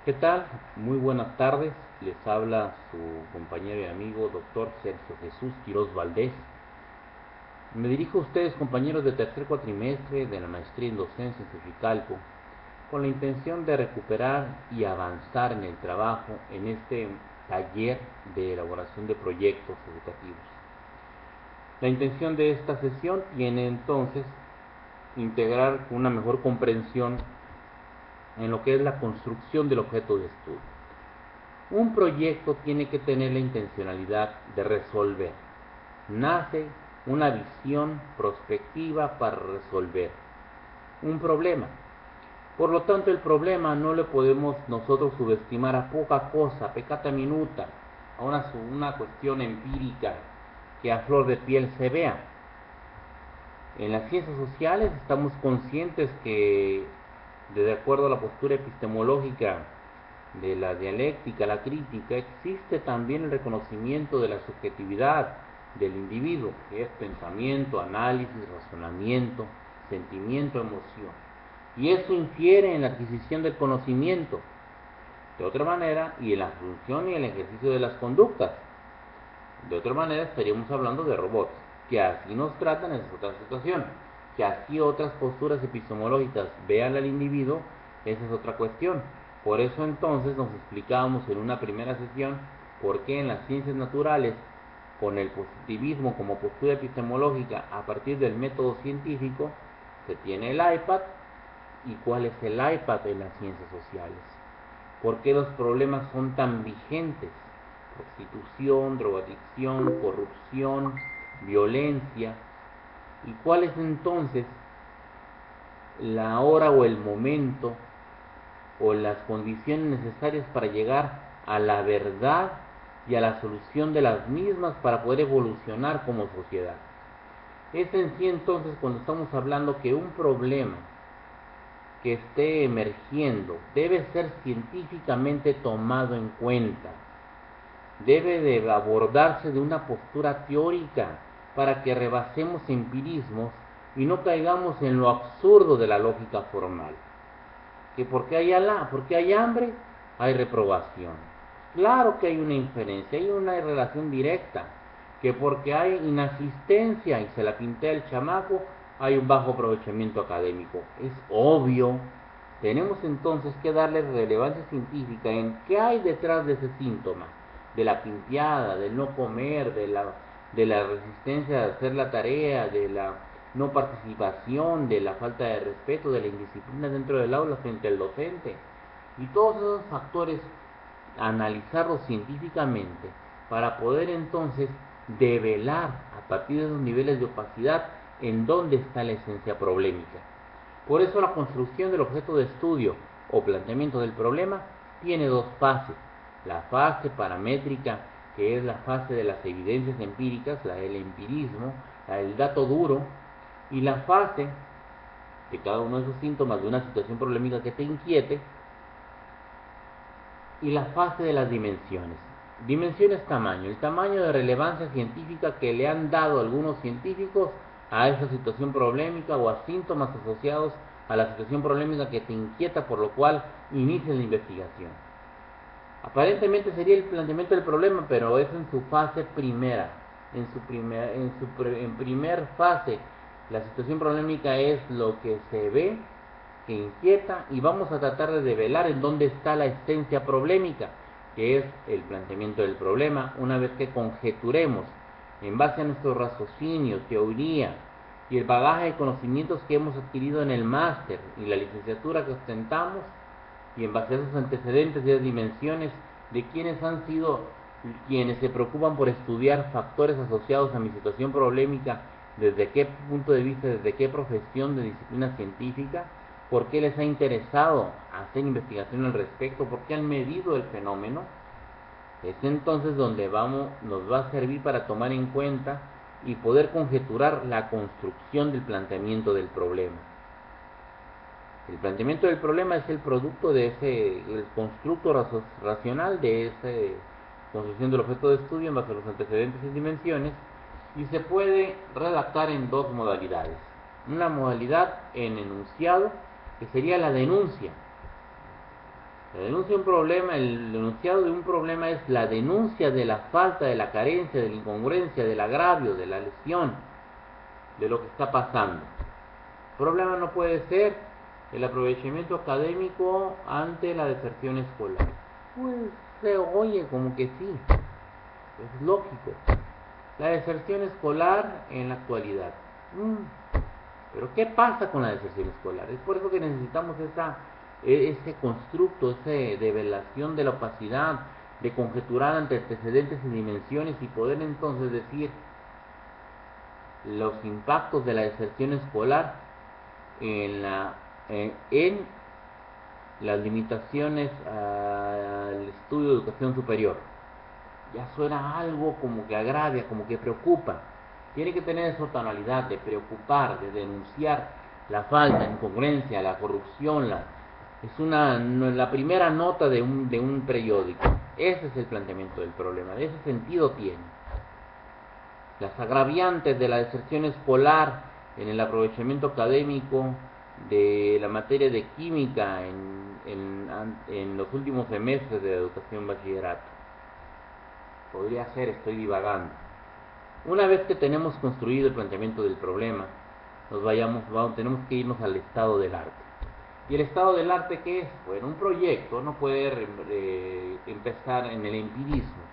¿Qué tal? Muy buenas tardes. Les habla su compañero y amigo doctor Sergio Jesús Quiroz Valdés. Me dirijo a ustedes, compañeros de tercer cuatrimestre de la maestría en docencia en Xochicalco, con la intención de recuperar y avanzar en el trabajo en este taller de elaboración de proyectos educativos. La intención de esta sesión tiene entonces integrar una mejor comprensión en lo que es la construcción del objeto de estudio. Un proyecto tiene que tener la intencionalidad de resolver. Nace una visión prospectiva para resolver un problema. Por lo tanto, el problema no le podemos nosotros subestimar a poca cosa, peccata minuta, a una cuestión empírica que a flor de piel se vea. En las ciencias sociales estamos conscientes que, de acuerdo a la postura epistemológica de la dialéctica, la crítica, existe también el reconocimiento de la subjetividad del individuo, que es pensamiento, análisis, razonamiento, sentimiento, emoción. Y eso infiere en la adquisición del conocimiento, de otra manera, y en la función y el ejercicio de las conductas. De otra manera, estaríamos hablando de robots, que así nos tratan en otra situación. Que así otras posturas epistemológicas vean al individuo, esa es otra cuestión. Por eso entonces nos explicábamos en una primera sesión por qué en las ciencias naturales, con el positivismo como postura epistemológica a partir del método científico, se tiene el iPad. ¿Y cuál es el iPad en las ciencias sociales? ¿Por qué los problemas son tan vigentes? Prostitución, drogadicción, corrupción, violencia. ¿Y cuál es entonces la hora o el momento o las condiciones necesarias para llegar a la verdad y a la solución de las mismas para poder evolucionar como sociedad? Es en sí entonces cuando estamos hablando que un problema que esté emergiendo debe ser científicamente tomado en cuenta, debe de abordarse de una postura teórica para que rebasemos empirismos y no caigamos en lo absurdo de la lógica formal. Que porque hay hambre, hay reprobación. Claro que hay una inferencia, hay una relación directa. Que porque hay inasistencia y se la pintea el chamaco, hay un bajo aprovechamiento académico. Es obvio. Tenemos entonces que darle relevancia científica en qué hay detrás de ese síntoma, de la pinteada, del no comer, de la resistencia a hacer la tarea, de la no participación, de la falta de respeto, de la indisciplina dentro del aula frente al docente. Y todos esos factores analizarlos científicamente para poder entonces develar a partir de esos niveles de opacidad en dónde está la esencia problemática. Por eso la construcción del objeto de estudio o planteamiento del problema tiene dos fases. La fase paramétrica, que es la fase de las evidencias empíricas, la del empirismo, la del dato duro, y la fase de cada uno de esos síntomas de una situación problemática que te inquiete, y la fase de las dimensiones. Dimensiones tamaño, el tamaño de relevancia científica que le han dado algunos científicos a esa situación problemática o a síntomas asociados a la situación problemática que te inquieta, por lo cual inicia la investigación. Aparentemente sería el planteamiento del problema, pero es en su fase primera. En primer fase, la situación problemática es lo que se ve, que inquieta, y vamos a tratar de develar en dónde está la esencia problemática, que es el planteamiento del problema, una vez que conjeturemos en base a nuestro raciocinio, teoría y el bagaje de conocimientos que hemos adquirido en el máster y la licenciatura que ostentamos, y en base a esos antecedentes y esas dimensiones de quienes han sido quienes se preocupan por estudiar factores asociados a mi situación problemática, desde qué punto de vista, desde qué profesión de disciplina científica, por qué les ha interesado hacer investigación al respecto, por qué han medido el fenómeno. Es entonces donde nos va a servir para tomar en cuenta y poder conjeturar la construcción del planteamiento del problema. El planteamiento del problema es el producto de el constructo racional de esa construcción del objeto de estudio en base a los antecedentes y dimensiones, y se puede redactar en dos modalidades. Una modalidad en enunciado, que sería la denuncia, La denuncia de un problema, el enunciado de un problema es la denuncia de la falta, de la carencia, de la incongruencia, del agravio, de la lesión, de lo que está pasando. El problema no puede ser el aprovechamiento académico ante la deserción escolar. Pues se oye como que sí, es lógico. La deserción escolar en la actualidad. Pero ¿qué pasa con la deserción escolar? Es por eso que necesitamos ese constructo, esa develación de la opacidad, de conjeturar ante antecedentes y dimensiones y poder entonces decir los impactos de la deserción escolar en las limitaciones al estudio de educación superior. Ya suena algo como que agravia, como que preocupa. Tiene que tener esa tonalidad de preocupar, de denunciar la falta, la incongruencia, la corrupción. Es la primera nota de un periódico. Ese es el planteamiento del problema. De ese sentido tiene. Las agraviantes de la deserción escolar en el aprovechamiento académico de la materia de química en los últimos semestres de educación bachillerato. Podría ser, estoy divagando. Una vez que tenemos construido el planteamiento del problema, tenemos que irnos al estado del arte. ¿Y el estado del arte qué es? Bueno, un proyecto no puede empezar en el empirismo.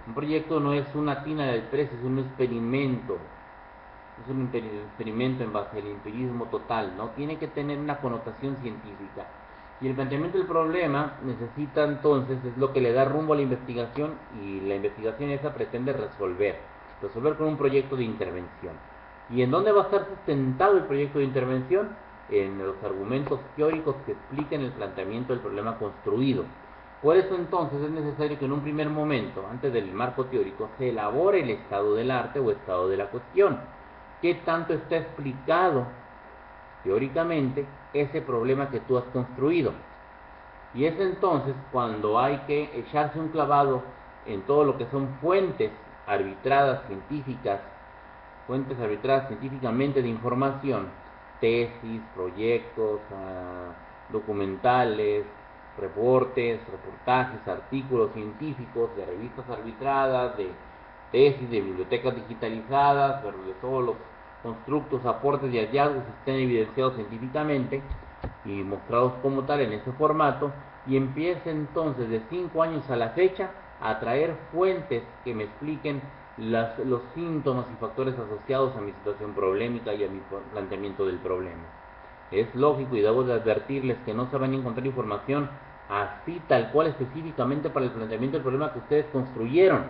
Un proyecto no es una tina del precio, es un experimento. Es un experimento en base al empirismo total, ¿no? Tiene que tener una connotación científica. Y el planteamiento del problema necesita entonces, es lo que le da rumbo a la investigación, y la investigación esa pretende resolver con un proyecto de intervención. ¿Y en dónde va a estar sustentado el proyecto de intervención? En los argumentos teóricos que expliquen el planteamiento del problema construido. Por eso entonces es necesario que en un primer momento, antes del marco teórico, se elabore el estado del arte o estado de la cuestión. ¿Qué tanto está explicado teóricamente ese problema que tú has construido? Y es entonces cuando hay que echarse un clavado en todo lo que son fuentes arbitradas científicamente de información, tesis, proyectos, documentales, reportajes, artículos científicos de revistas arbitradas, de tesis, de bibliotecas digitalizadas, de todos los constructos, aportes y hallazgos estén evidenciados científicamente y mostrados como tal en ese formato, y empiece entonces de 5 años a la fecha a traer fuentes que me expliquen los síntomas y factores asociados a mi situación problemática y a mi planteamiento del problema. Es lógico y debo de advertirles que no se van a encontrar información así tal cual específicamente para el planteamiento del problema que ustedes construyeron.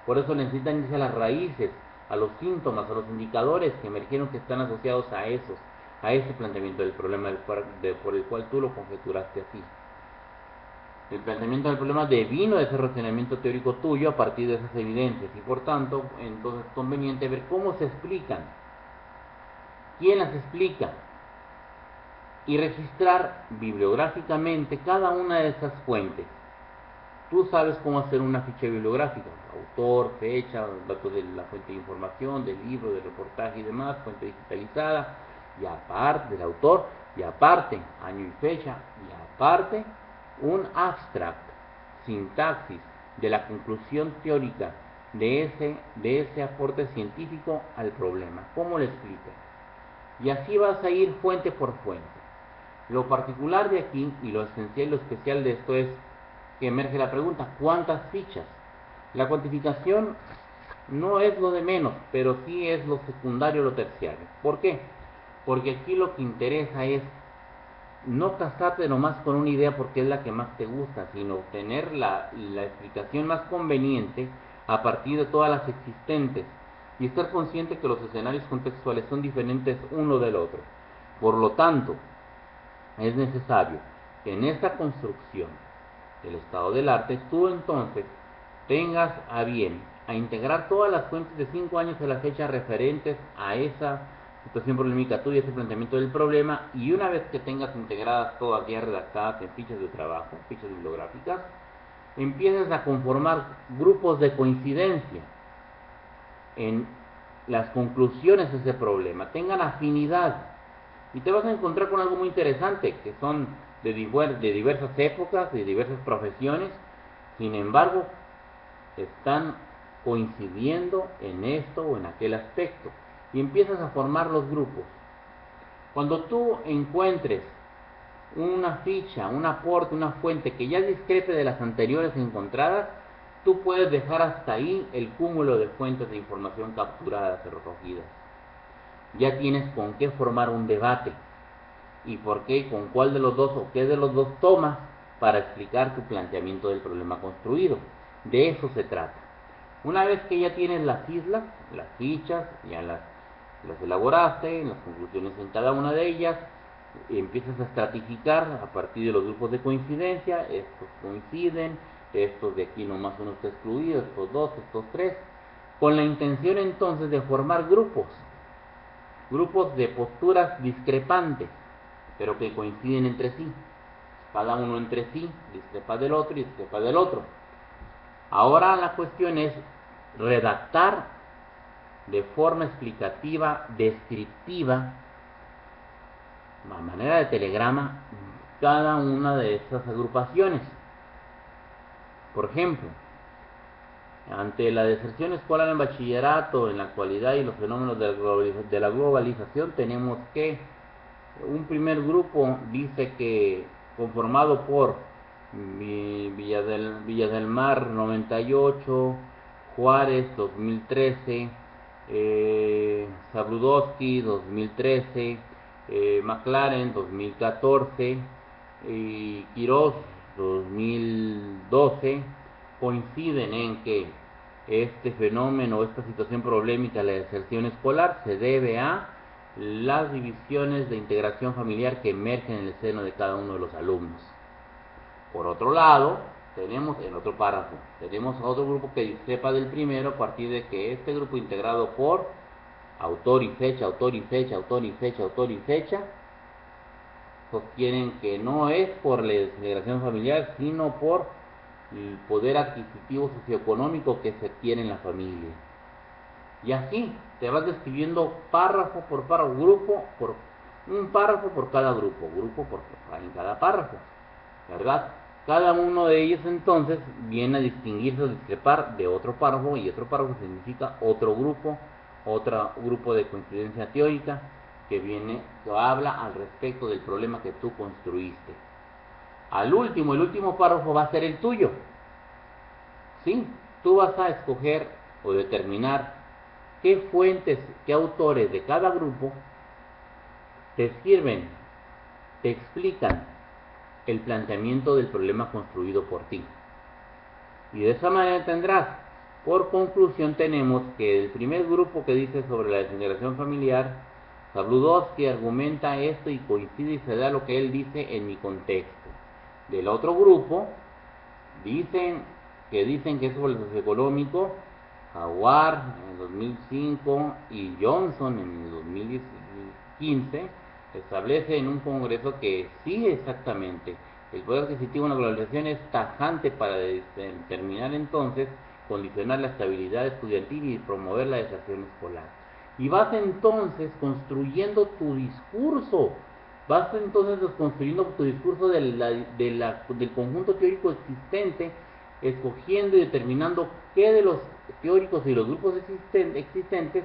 Por eso necesitan irse a las raíces, a los síntomas, a los indicadores que emergieron que están asociados a ese planteamiento del problema por el cual tú lo conjeturaste así. El planteamiento del problema devino de ese razonamiento teórico tuyo a partir de esas evidencias, y por tanto, entonces es conveniente ver cómo se explican, quién las explica, y registrar bibliográficamente cada una de esas fuentes. Tú sabes cómo hacer una ficha bibliográfica: autor, fecha, datos de la fuente de información, del libro, del reportaje y demás, fuente digitalizada, y aparte del autor, y aparte año y fecha, y aparte un abstract, sintaxis de la conclusión teórica de ese aporte científico al problema. ¿Cómo lo explica? Y así vas a ir fuente por fuente. Lo particular de aquí y lo esencial y lo especial de esto es que emerge la pregunta: ¿cuántas fichas? La cuantificación no es lo de menos, pero sí es lo secundario, lo terciario. ¿Por qué? Porque aquí lo que interesa es no casarte nomás con una idea porque es la que más te gusta, sino obtener la explicación más conveniente a partir de todas las existentes, y estar consciente que los escenarios contextuales son diferentes uno del otro. Por lo tanto, es necesario que en esta construcción del estado del arte tú entonces tengas a bien a integrar todas las fuentes de 5 años a la fecha referentes a esa situación problemática tuya, ese planteamiento del problema, y una vez que tengas integradas todas ya redactadas en fichas de trabajo, fichas bibliográficas, empiezas a conformar grupos de coincidencia en las conclusiones de ese problema, tengan afinidad, y te vas a encontrar con algo muy interesante, que son de diversas épocas, de diversas profesiones, sin embargo, están coincidiendo en esto o en aquel aspecto, y empiezas a formar los grupos. Cuando tú encuentres una ficha, un aporte, una fuente que ya discrepe de las anteriores encontradas, tú puedes dejar hasta ahí el cúmulo de fuentes de información capturadas y recogidas. Ya tienes con qué formar un debate y por qué, con cuál de los dos o qué de los dos tomas para explicar tu planteamiento del problema construido. De eso se trata. Una vez que ya tienes las islas, las fichas, ya las elaboraste, las conclusiones en cada una de ellas, empiezas a estratificar a partir de los grupos de coincidencia. Estos coinciden, estos de aquí nomás uno está excluido, estos dos, estos tres, con la intención entonces de formar grupos de posturas discrepantes, pero que coinciden entre sí. Cada uno entre sí discrepa del otro y discrepa del otro. Ahora la cuestión es redactar de forma explicativa, descriptiva, a manera de telegrama, cada una de estas agrupaciones. Por ejemplo, ante la deserción escolar en bachillerato en la actualidad y los fenómenos de la globalización, tenemos que un primer grupo dice que, conformado por Villa del Mar 98, Juárez 2013, Zabludovsky 2013, McLaren 2014 y Quirós 2012, coinciden en que este fenómeno, esta situación problemática, la deserción escolar, se debe a las divisiones de integración familiar que emergen en el seno de cada uno de los alumnos. Por otro lado, tenemos en otro párrafo, tenemos a otro grupo que discrepa del primero a partir de que este grupo, integrado por autor y fecha, autor y fecha, autor y fecha, autor y fecha, sostienen que no es por la desintegración familiar, sino por el poder adquisitivo socioeconómico que se tiene en la familia. Y así te vas describiendo párrafo por párrafo, grupo por un párrafo por cada grupo en cada párrafo, ¿verdad? Cada uno de ellos entonces viene a distinguirse o discrepar de otro párrafo, y otro párrafo significa otro grupo de coincidencia teórica que habla al respecto del problema que tú construiste. El último párrafo va a ser el tuyo. ¿Sí? Tú vas a escoger o determinar qué fuentes, qué autores de cada grupo te sirven, te explican el planteamiento del problema construido por ti. Y de esa manera tendrás, por conclusión, tenemos que el primer grupo que dice sobre la desintegración familiar, Zabludovsky argumenta esto y coincide y se da lo que él dice en mi contexto. Del otro grupo, dicen que es sobre el socioeconómico, Jaguar en el 2005 y Johnson en el 2015, establece en un congreso que sí, exactamente, el poder adquisitivo en la globalización es tajante para determinar entonces, condicionar la estabilidad estudiantil y promover la deserción escolar. Y vas entonces construyendo tu discurso, del conjunto teórico existente, escogiendo y determinando qué de los teóricos y los grupos existentes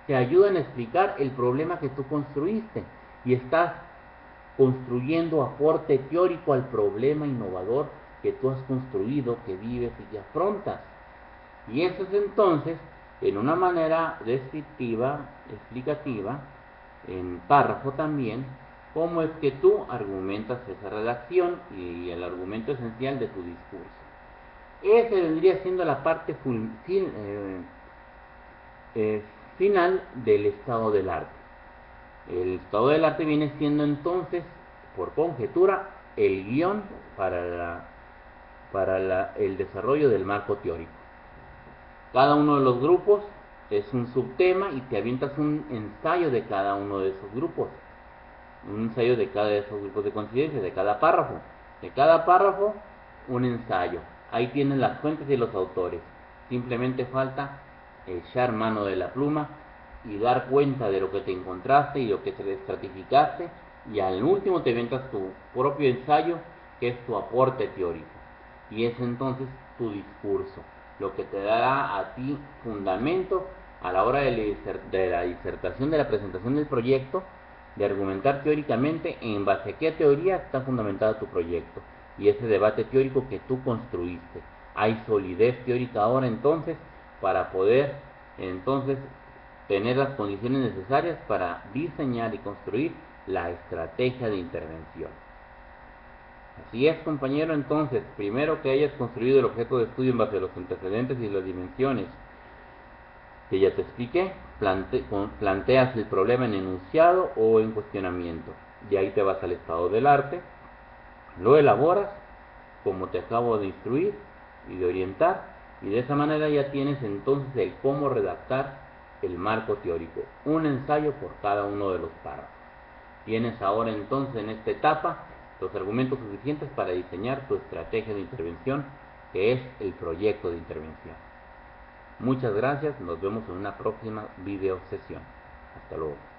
te ayudan a explicar el problema que tú construiste, y estás construyendo aporte teórico al problema innovador que tú has construido, que vives y que afrontas. Y eso es entonces, en una manera descriptiva, explicativa, en párrafo también, cómo es que tú argumentas esa redacción y el argumento esencial de tu discurso. Esa vendría siendo la parte final del estado del arte. El estado del arte viene siendo entonces, por conjetura, el guión para el desarrollo del marco teórico. Cada uno de los grupos es un subtema y te avientas un ensayo de cada uno de esos grupos. Un ensayo de cada de esos grupos de coincidencia, de cada párrafo. De cada párrafo, un ensayo. Ahí tienes las fuentes y los autores. Simplemente falta echar mano de la pluma y dar cuenta de lo que te encontraste y lo que te estratificaste y al último te inventas tu propio ensayo, que es tu aporte teórico, y es entonces tu discurso, lo que te dará a ti fundamento a la hora de la disertación, de la presentación del proyecto, de argumentar teóricamente en base a qué teoría está fundamentada tu proyecto y ese debate teórico que tú construiste. Hay solidez teórica ahora entonces para poder entonces tener las condiciones necesarias para diseñar y construir la estrategia de intervención. Así es, compañero, entonces, primero que hayas construido el objeto de estudio en base a los antecedentes y las dimensiones que ya te expliqué, planteas el problema en enunciado o en cuestionamiento. De ahí te vas al estado del arte, lo elaboras, como te acabo de instruir y de orientar, y de esa manera ya tienes entonces el cómo redactar el marco teórico, un ensayo por cada uno de los párrafos. Tienes ahora entonces en esta etapa los argumentos suficientes para diseñar tu estrategia de intervención, que es el proyecto de intervención. Muchas gracias, nos vemos en una próxima video sesión. Hasta luego.